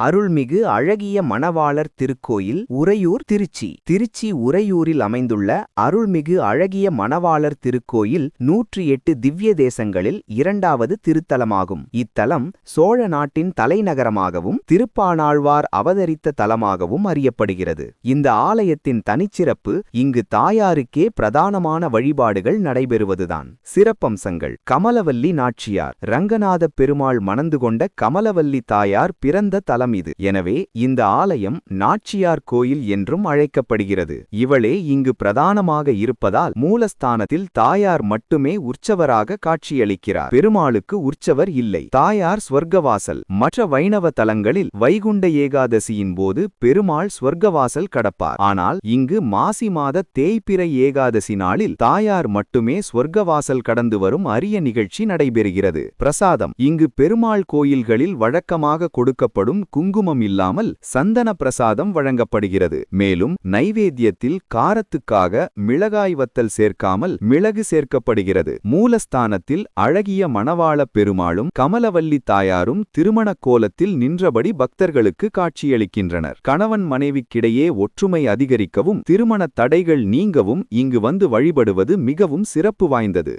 அருள்மிகு அழகிய மணவாளர் திருக்கோயில் உறையூர் திருச்சி உறையூரில் அமைந்துள்ள அருள்மிகு அழகிய மணவாளர் திருக்கோயில் 108 திவ்ய தேசங்களில் இரண்டாவது திருத்தலமாகும். இத்தலம் சோழ நாட்டின் தலைநகரமாகவும் திருப்பாணாழ்வார் அவதரித்த தலமாகவும் அறியப்படுகிறது. இந்த ஆலயத்தின் தனிச்சிறப்பு இங்கு தாயாருக்கே பிரதானமான வழிபாடுகள் நடைபெறுவதுதான். சிறப்பம்சங்கள்: கமலவல்லி நாச்சியார் ரங்கநாதப் பெருமாள் மணந்து கொண்ட கமலவல்லி தாயார் பிறந்த தலம் இது. எனவே இந்த ஆலயம் நாச்சியார் கோயில் என்றும் அழைக்கப்படுகிறது. இவளே இங்கு பிரதானமாக இருப்பதால் மூலஸ்தானத்தில் தாயார் மட்டுமே உற்சவராக காட்சியளிக்கிறார். பெருமாளுக்கு உற்சவர் இல்லை. தாயார் ஸ்வர்க்கவாசல். மற்ற வைணவ தலங்களில் வைகுண்ட ஏகாதசியின் போது பெருமாள் ஸ்வர்க்கவாசல் கடப்பார். ஆனால் இங்கு மாசி மாத தேய்பிறை ஏகாதசி நாளில் தாயார் மட்டுமே ஸ்வர்க்கவாசல் கடந்து வரும் அரிய நிகழ்ச்சி நடைபெறுகிறது. பிரசாதம்: இங்கு பெருமாள் கோயில்களில் வழக்கமாக கொடுக்கப்படும் குங்குமம் இல்லாமல் சந்தன பிரசாதம் வழங்கப்படுகிறது. மேலும் நைவேத்தியத்தில் காரத்துக்காக மிளகாய் வத்தல் சேர்க்காமல் மிளகு சேர்க்கப்படுகிறது. மூலஸ்தானத்தில் அழகிய மணவாள பெருமாளும் கமலவல்லி தாயாரும் திருமண கோலத்தில் நின்றபடி பக்தர்களுக்கு காட்சியளிக்கின்றனர். கணவன் மனைவிக்கிடையே ஒற்றுமை அதிகரிக்கவும் திருமண தடைகள் நீங்கவும் இங்கு வந்து வழிபடுவது மிகவும் சிறப்பு வாய்ந்தது.